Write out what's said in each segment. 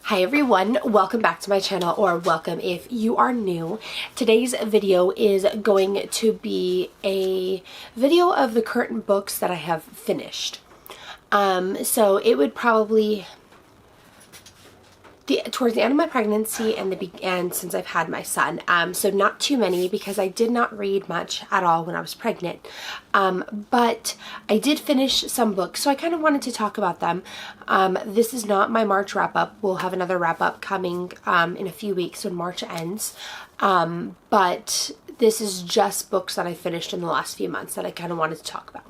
Hi everyone, welcome back to my channel, or welcome if you are new. Today's video is going to be a video of the current books that I have finished. So it would probably towards the end of my pregnancy and since I've had my son. So not too many because I did not read much at all when I was pregnant. But I did finish some books, so I kind of wanted to talk about them. This is not my March wrap up. We'll have another wrap up coming in a few weeks when March ends. But this is just books that I finished in the last few months that I kind of wanted to talk about.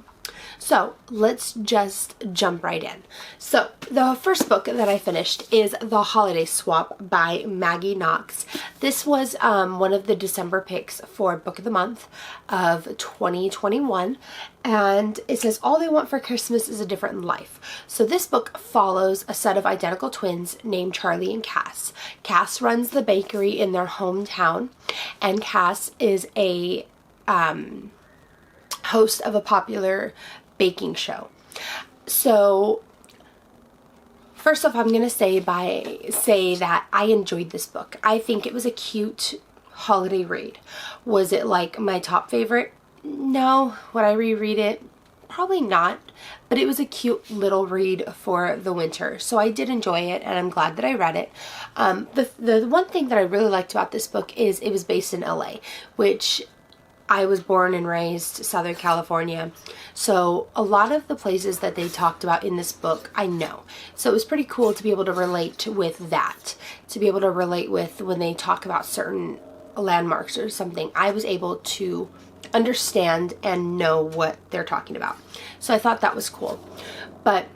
So let's just jump right in. So the first book that I finished is The Holiday Swap by Maggie Knox. This was one of the December picks for Book of the Month of 2021. And it says, all they want for Christmas is a different life. So this book follows a set of identical twins named Charlie and Cass. Cass runs the bakery in their hometown, and Cass is a host of a popular baking show. So first off, I'm going to say that I enjoyed this book. I think it was a cute holiday read. Was it like my top favorite? No. Would I reread it? Probably not, but it was a cute little read for the winter. So I did enjoy it, and I'm glad that I read it. The one thing that I really liked about this book is it was based in LA, which I was born and raised Southern California, so a lot of the places that they talked about in this book I know. So it was pretty cool to be able to relate with that, to be able to relate with when they talk about certain landmarks or something. I was able to understand and know what they're talking about. So I thought that was cool. But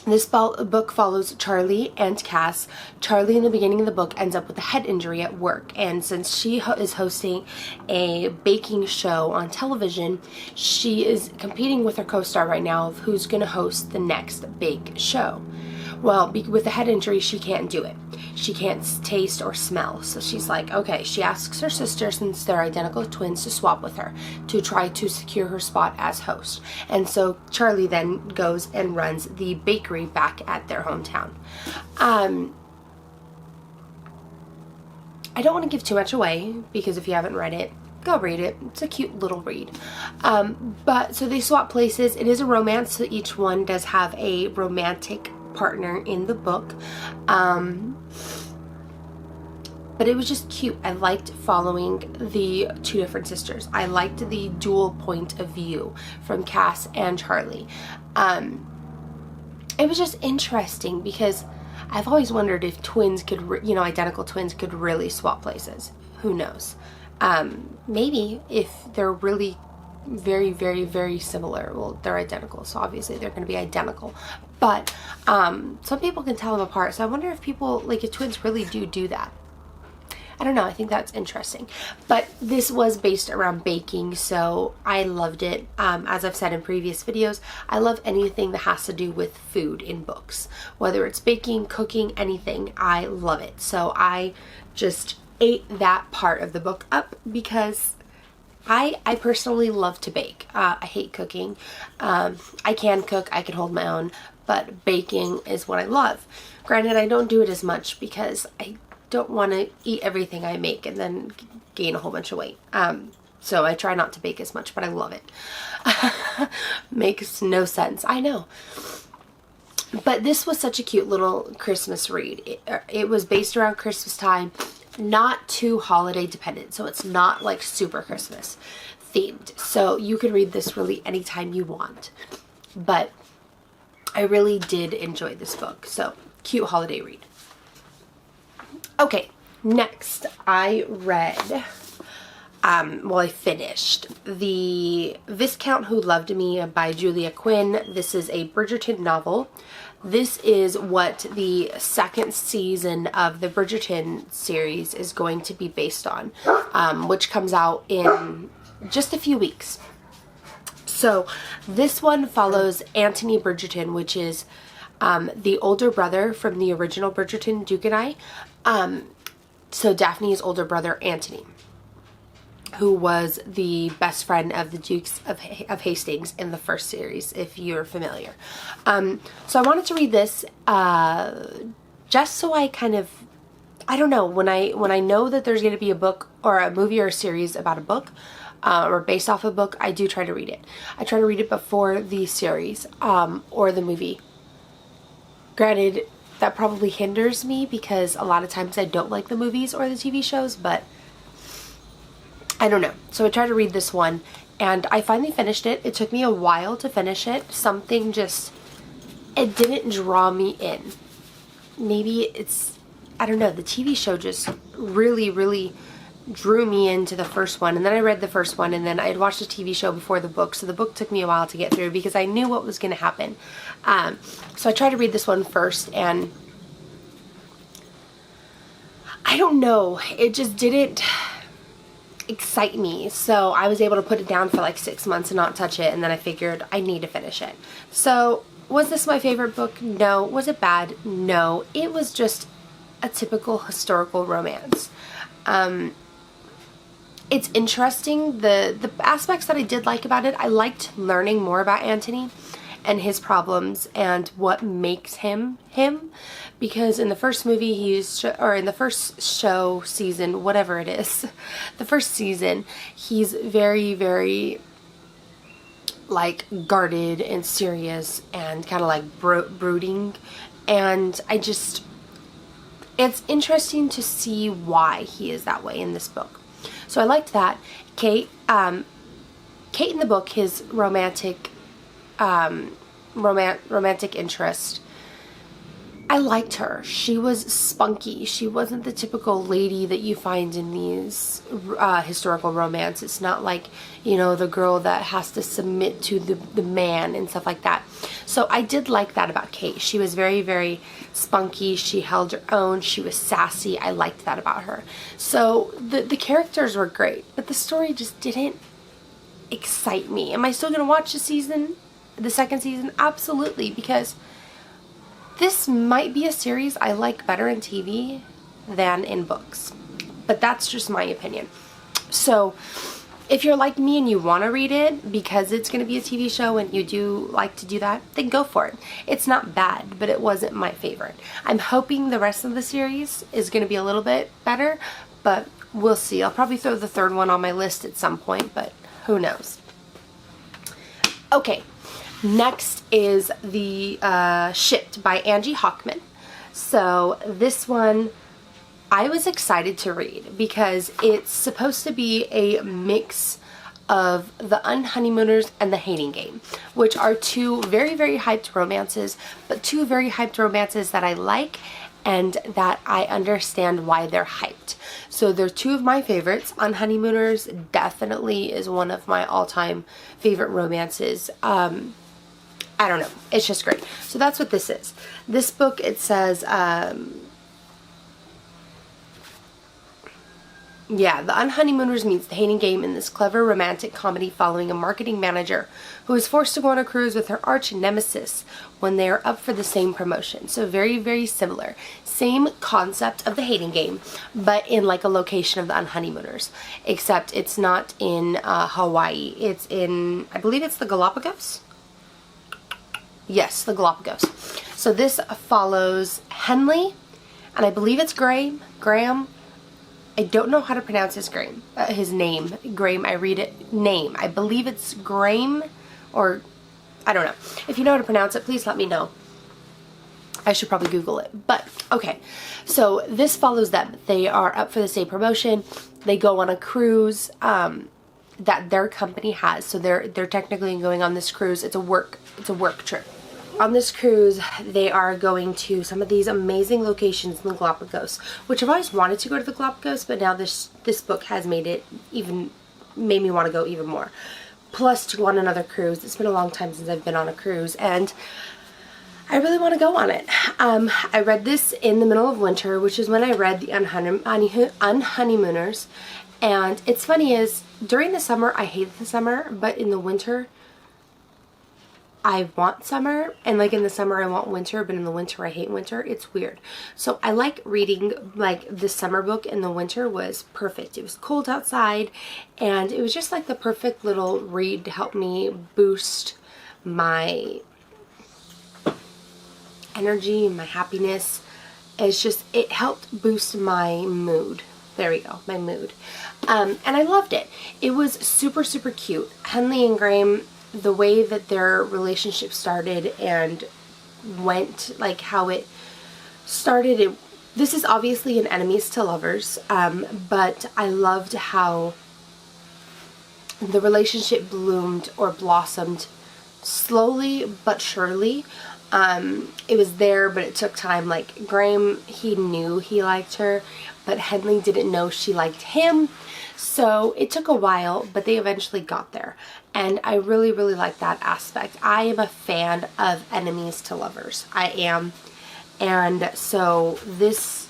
this book follows Charlie and Cass. Charlie in the beginning of the book ends up with a head injury at work, and since she is hosting a baking show on television, she is competing with her co-star right now of who's going to host the next big show. Well, with the head injury, she can't do it. She can't taste or smell. So she's like, okay, she asks her sister, since they're identical twins, to swap with her to try to secure her spot as host. And so Charlie then goes and runs the bakery back at their hometown. I don't want to give too much away, because if you haven't read it, go read it. It's a cute little read. But so they swap places. It is a romance, so each one does have a romantic partner in the book. But it was just cute. I liked following the two different sisters. I liked the dual point of view from Cass and Charlie. It was just interesting because I've always wondered if twins could, identical twins could really swap places. Who knows? Maybe if they're really very, very, very similar. Well, they're identical, so obviously they're going to be identical. But some people can tell them apart. So I wonder if people, if twins really do that. I don't know. I think that's interesting. But this was based around baking, so I loved it. As I've said in previous videos, I love anything that has to do with food in books. Whether it's baking, cooking, anything, I love it. So I just ate that part of the book up because I personally love to bake. I hate cooking. I can cook, I can hold my own, but baking is what I love. Granted, I don't do it as much because I don't want to eat everything I make and then gain a whole bunch of weight. So I try not to bake as much, but I love it. Makes no sense, I know. But this was such a cute little Christmas read. It was based around Christmas time, not too holiday dependent, so it's not like super Christmas themed. So you can read this really anytime you want. But I really did enjoy this book. So cute holiday read. Okay, next I read, I finished the Viscount Who Loved Me by Julia Quinn. This is a Bridgerton novel. This is what the second season of the Bridgerton series is going to be based on, which comes out in just a few weeks. So this one follows Anthony Bridgerton, which is the older brother from the original Bridgerton, Duke and I. So Daphne's older brother, Anthony, who was the best friend of the Dukes of Hastings in the first series, if you're familiar. So I wanted to read this just so I kind of, I don't know, when I know that there's going to be a book or a movie or a series about a book, or based off a book, I do try to read it. I try to read it before the series, or the movie. Granted, that probably hinders me because a lot of times I don't like the movies or the TV shows, but I don't know. So I tried to read this one, and I finally finished it. It took me a while to finish it. Something just, it didn't draw me in. Maybe it's, I don't know, the TV show just really, really drew me into the first one, and then I read the first one, and then I had watched the TV show before the book, so the book took me a while to get through because I knew what was going to happen. So I tried to read this one first, and I don't know, it just didn't excite me, so I was able to put it down for like 6 months and not touch it, and then I figured I need to finish it. So was this my favorite book? No. Was it bad? No. It was just a typical historical romance. It's interesting, the aspects that I did like about it. I liked learning more about Anthony and his problems and what makes him him, because in the first movie or in the first show, season, whatever it is, the first season, he's very, very like guarded and serious and kind of like brooding, and it's interesting to see why he is that way in this book. So I liked that. Kate in the book, his romantic interest, I liked her. She was spunky. She wasn't the typical lady that you find in these historical romance. It's not like, you know, the girl that has to submit to the man and stuff like that. So I did like that about Kate. She was very, very spunky. She held her own. She was sassy. I liked that about her. So the characters were great, but the story just didn't excite me. Am I still going to watch the second season? Absolutely, because this might be a series I like better in TV than in books, but that's just my opinion. So if you're like me and you want to read it because it's going to be a TV show and you do like to do that, then go for it. It's not bad, but it wasn't my favorite. I'm hoping the rest of the series is going to be a little bit better, but we'll see. I'll probably throw the third one on my list at some point, but who knows. Okay. Next is the Shipped by Angie Hockman. So this one I was excited to read because it's supposed to be a mix of The Unhoneymooners and The Hating Game, which are two very, very hyped romances, but two very hyped romances that I like and that I understand why they're hyped. So they're two of my favorites. Unhoneymooners definitely is one of my all-time favorite romances. I don't know. It's just great. So that's what this is. This book, it says, yeah, The Unhoneymooners meets The Hating Game in this clever romantic comedy following a marketing manager who is forced to go on a cruise with her arch nemesis when they are up for the same promotion. So very, very similar. Same concept of The Hating Game, but in like a location of The Unhoneymooners. Except it's not in Hawaii. It's in, I believe it's the Galapagos? Yes, the Galapagos. So this follows Henley, and I believe it's Graham. I don't know how to pronounce his name. Graham, I read it name. I believe it's Graham, or I don't know. If you know how to pronounce it, please let me know. I should probably Google it. But, okay. So this follows them. They are up for the same promotion. They go on a cruise that their company has. So they're technically going on this cruise. It's a work trip. On this cruise, they are going to some of these amazing locations in the Galapagos, which I've always wanted to go to the Galapagos, but now this book has made me want to go even more. Plus, to go on another cruise. It's been a long time since I've been on a cruise, and I really want to go on it. I read this in the middle of winter, which is when I read The Unhoneymooners, and it's funny is, during the summer, I hate the summer, but in the winter, I want summer, and like in the summer I want winter, but in the winter I hate winter. It's weird. So I like reading, like this summer book in the winter was perfect. It was cold outside, and it was just like the perfect little read to help me boost my energy and my happiness It's just, it helped boost my mood. There we go, my mood. And I loved it. It was super, super cute. Henley and Graham, the way that their relationship started and went, like how it started, this is obviously an enemies to lovers, but I loved how the relationship bloomed or blossomed slowly but surely. It was there, but it took time. Like Graham, he knew he liked her, but Henley didn't know she liked him. So it took a while, but they eventually got there. And I really, really like that aspect. I am a fan of enemies to lovers. I am. And so this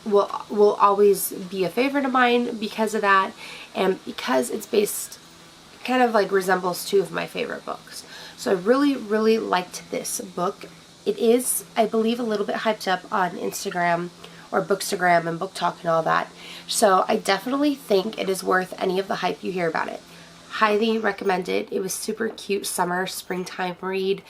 will always be a favorite of mine because of that. And because it's based, kind of like resembles two of my favorite books. So I really, really liked this book. It is, I believe, a little bit hyped up on Instagram or Bookstagram and Book Talk and all that. So I definitely think it is worth any of the hype you hear about it. Highly recommend it. It was super cute summer, springtime read.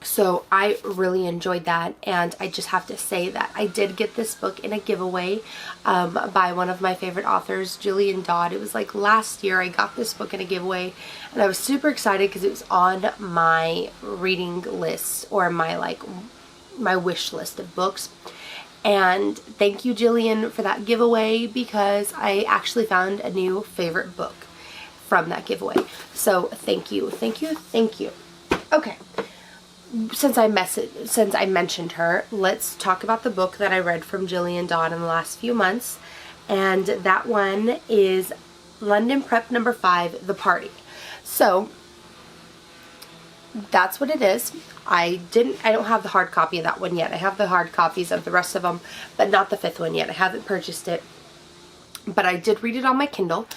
So I really enjoyed that, and I just have to say that I did get this book in a giveaway by one of my favorite authors, Julian Dodd. It was like last year I got this book in a giveaway, and I was super excited because it was on my reading list, or my wish list of books. And thank you, Jillian, for that giveaway, because I actually found a new favorite book from that giveaway. So thank you, thank you, thank you. Okay. Since I mentioned her, let's talk about the book that I read from Jillian Dodd in the last few months. And that one is London Prep number 5, The Party. So that's what it is. I don't have the hard copy of that one yet. I have the hard copies of the rest of them, but not the 5th one yet. I haven't purchased it, but I did read it on my Kindle.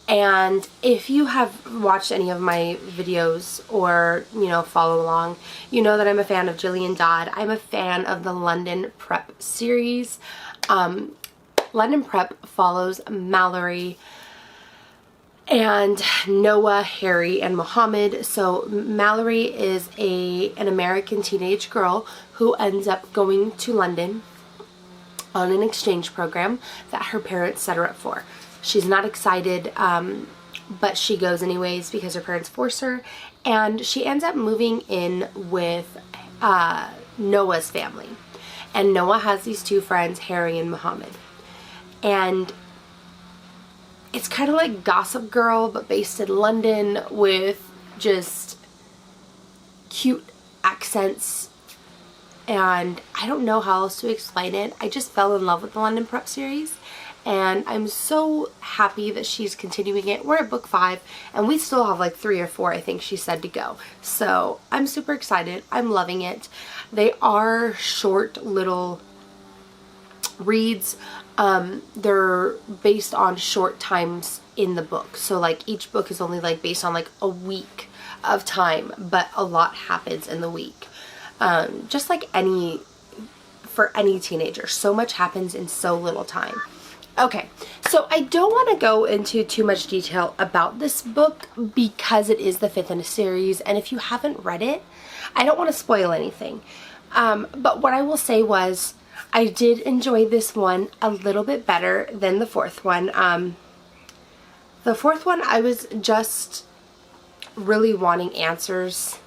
And if you have watched any of my videos or, you know, follow along, you know that I'm a fan of Jillian Dodd. I'm a fan of the London Prep series. London Prep follows Mallory and Noah, Harry, and Mohammed. So Mallory is an American teenage girl who ends up going to London on an exchange program that her parents set her up for. She's not excited, but she goes anyways because her parents force her, and she ends up moving in with Noah's family. And Noah has these two friends, Harry and Mohammed. And it's kind of like Gossip Girl, but based in London with just cute accents. And I don't know how else to explain it. I just fell in love with the London Prep series. And I'm so happy that she's continuing it. We're at book 5, and we still have like 3 or 4, I think she said, to go. So I'm super excited. I'm loving it. They are short little reads. They're based on short times in the book. So like each book is only like based on like a week of time, but a lot happens in the week. Just like for any teenager, so much happens in so little time. Okay, so I don't want to go into too much detail about this book because it is the 5th in a series, and if you haven't read it, I don't want to spoil anything. But what I will say was, I did enjoy this one a little bit better than the 4th one. The 4th one, I was just really wanting answers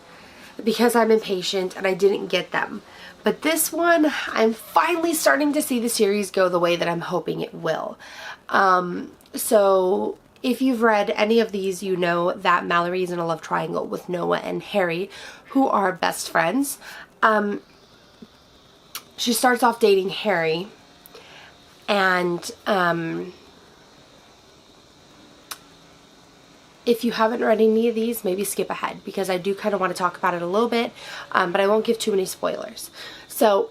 because I'm impatient and I didn't get them. But this one, I'm finally starting to see the series go the way that I'm hoping it will. So if you've read any of these, you know that Mallory is in a love triangle with Noah and Harry, who are best friends. She starts off dating Harry, and if you haven't read any of these, maybe skip ahead because I do kind of want to talk about it a little bit, but I won't give too many spoilers. So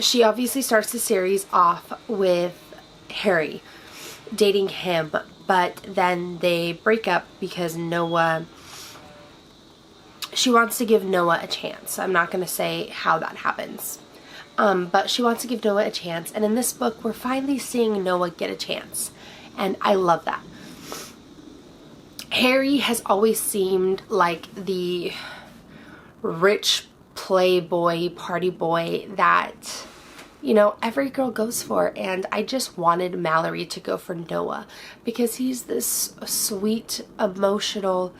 she obviously starts the series off with Harry dating him, but then they break up because she wants to give Noah a chance. I'm not going to say how that happens, but she wants to give Noah a chance, and in this book we're finally seeing Noah get a chance, and I love that. Harry has always seemed like the rich playboy, party boy that you know, every girl goes for. And I just wanted Mallory to go for Noah because he's this sweet, emotional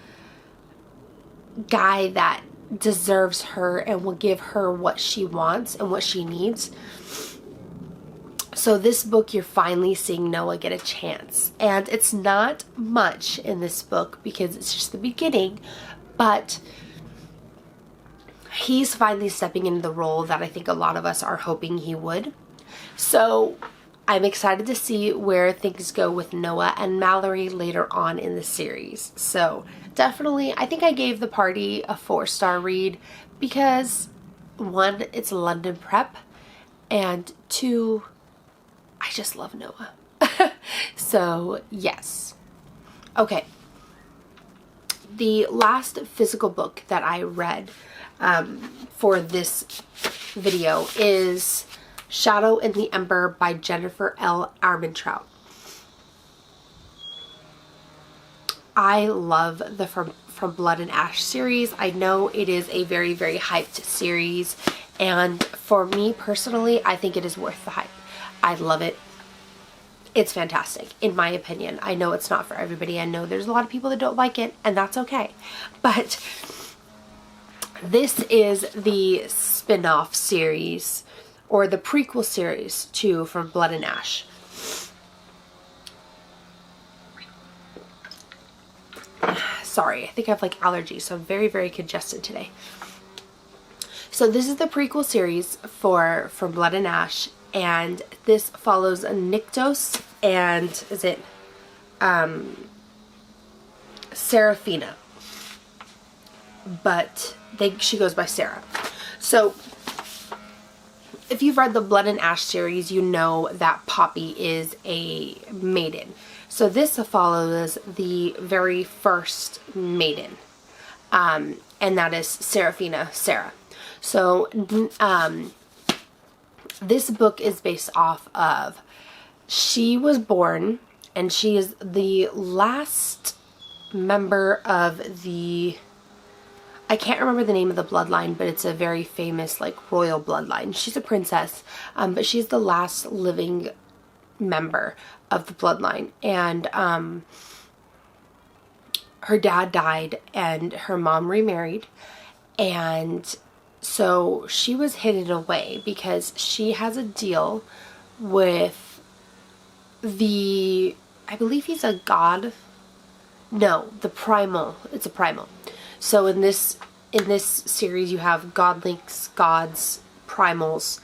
guy that deserves her and will give her what she wants and what she needs. So this book, you're finally seeing Noah get a chance. And it's not much in this book because it's just the beginning, but he's finally stepping into the role that I think a lot of us are hoping he would. So I'm excited to see where things go with Noah and Mallory later on in the series. So definitely, I think I gave The Party a 4-star read because 1, it's London prep, and 2, I just love Noah. So yes. Okay. The last physical book that I read for this video is Shadow in the Ember by Jennifer L. Armentrout. I love the From Blood and Ash series. I know it is a very, very hyped series, and for me personally, I think it is worth the hype. I love it. It's fantastic, in my opinion. I know it's not for everybody. I know there's a lot of people that don't like it, and that's okay. But this is the spin-off series, or the prequel series to From Blood and Ash. Sorry, I think I have like allergies, so I'm very, very congested today. So this is the prequel series for From Blood and Ash, and this follows Nyktos and, is it, Serafina. But she goes by Sarah. So if you've read the Blood and Ash series, you know that Poppy is a maiden. So this follows the very first maiden, and that is Serafina, Sarah. So this book is based off of, she was born, and she is the last member of the, I can't remember the name of the bloodline, but it's a very famous like royal bloodline. She's a princess, but she's the last living member of the bloodline, and her dad died and her mom remarried, and so she was hidden away because she has a deal with the, I believe he's a god, no, the primal, it's a primal. So in this series you have godlings, gods, primals.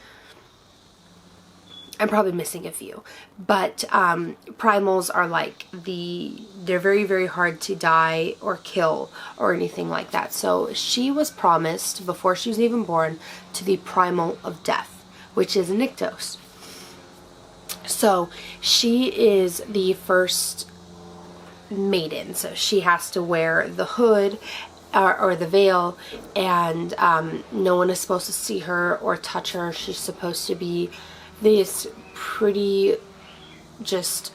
I'm probably missing a few, but primals are like they're very, very hard to die or kill or anything like that. So she was promised before she was even born to the primal of death, which is Nyktos. So she is the first maiden, so she has to wear the hood or the veil, and no one is supposed to see her or touch her. She's supposed to be this pretty, just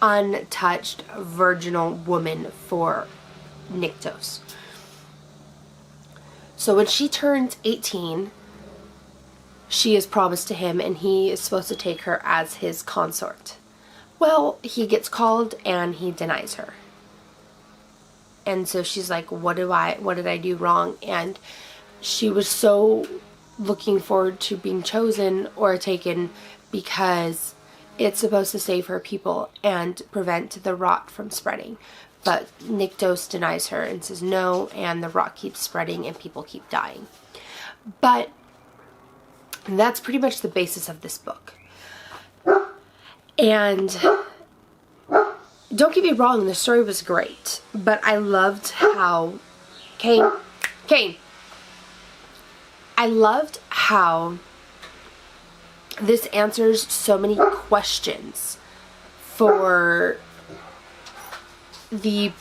untouched, virginal woman for Nyktos. So when she turns 18, she is promised to him, and he is supposed to take her as his consort. Well, he gets called and he denies her. And so she's like, what did I do wrong? And she was so looking forward to being chosen or taken because it's supposed to save her people and prevent the rot from spreading. But Nyktos denies her and says no, and the rot keeps spreading and people keep dying. But that's pretty much the basis of this book. And don't get me wrong, the story was great, but I loved how Kane, I loved how this answers so many questions for the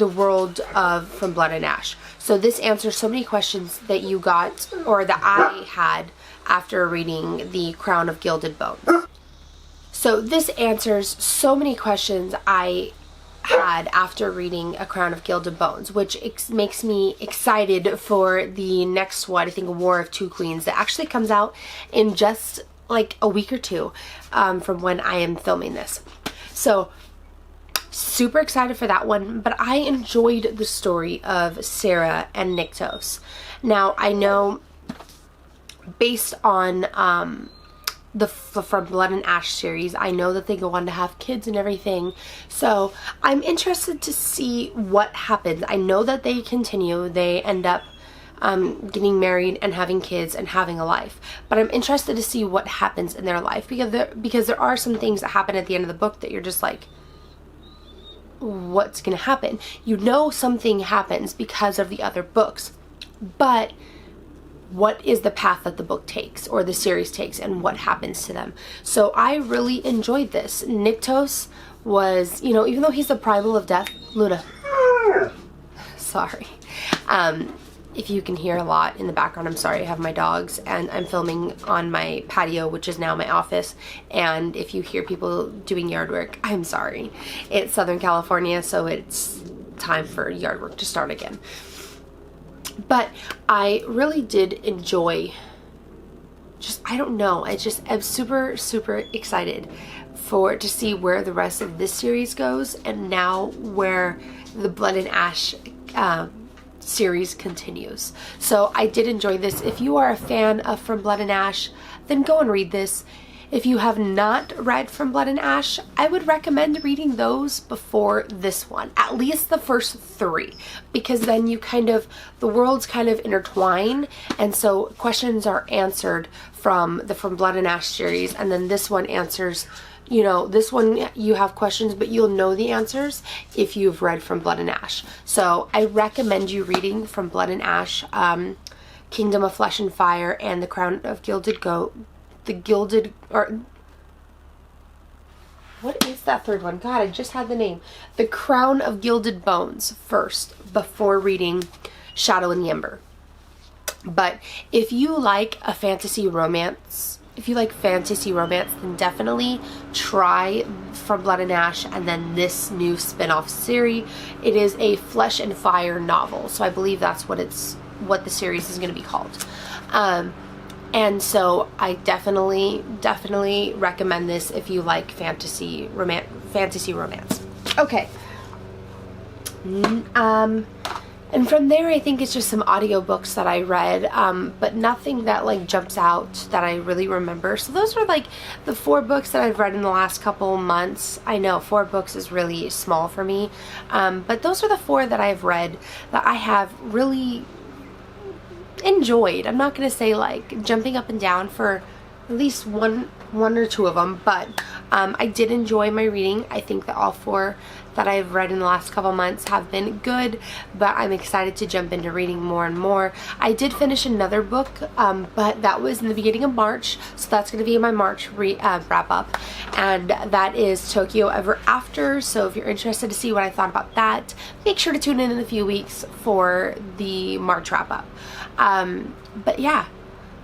world of From Blood and Ash. So this answers so many questions that you got, or that I had after reading The Crown of Gilded Bones. So this answers so many questions I had after reading A Crown of Gilded Bones, which makes me excited for the next one, I think War of Two Queens, that actually comes out in just like a week or two from when I am filming this. So super excited for that one, but I enjoyed the story of Sarah and Niktos. Now I know based on the From Blood and Ash series, I know that they go on to have kids and everything, so I'm interested to see what happens. I know that they continue, they end up getting married and having kids and having a life, but I'm interested to see what happens in their life, because there are some things that happen at the end of the book that you're just like, what's gonna happen? You know something happens because of the other books, but what is the path that the book takes or the series takes and what happens to them? So I really enjoyed this. Niktos was, you know, even though he's the primal of death, Luna, sorry. If you can hear a lot in the background, I'm sorry. I have my dogs and I'm filming on my patio, which is now my office. And if you hear people doing yard work, I'm sorry. It's Southern California, so it's time for yard work to start again. But I really did enjoy, I don't know, I'm super, super excited to see where the rest of this series goes, and now where the Blood and Ash series continues. So I did enjoy this. If you are a fan of From Blood and Ash, then go and read this. If you have not read From Blood and Ash, I would recommend reading those before this one, at least the first 3, because then the worlds kind of intertwine, and so questions are answered from the From Blood and Ash series, and then this one answers, you know, this one you have questions, but you'll know the answers if you've read From Blood and Ash. So I recommend you reading From Blood and Ash, Kingdom of Flesh and Fire, and The Crown of Gilded what is that third one? God, I just had the name. The Crown of Gilded Bones first, before reading Shadow in the Ember. But if you like a fantasy romance, then definitely try From Blood and Ash and then this new spin-off series. It is a Flesh and Fire novel, so I believe that's what the series is going to be called. And so I definitely recommend this if you like fantasy romance. Okay. And from there, I think it's just some audiobooks that I read, but nothing that like jumps out that I really remember. So those were like the 4 books that I've read in the last couple months. I know 4 books is really small for me, but those are the 4 that I've read that I have really enjoyed. I'm not going to say like jumping up and down for at least one or 2 of them, but I did enjoy my reading. I think that all 4 that I've read in the last couple months have been good, but I'm excited to jump into reading more and more. I did finish another book, but that was in the beginning of March, so that's going to be my March wrap up, and that is Tokyo Ever After. So if you're interested to see what I thought about that, make sure to tune in a few weeks for the March wrap up. But yeah,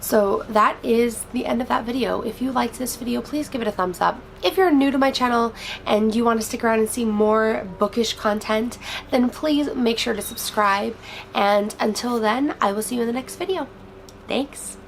so that is the end of that video. If you liked this video, please give it a thumbs up. If you're new to my channel and you want to stick around and see more bookish content, then please make sure to subscribe. And until then, I will see you in the next video. Thanks.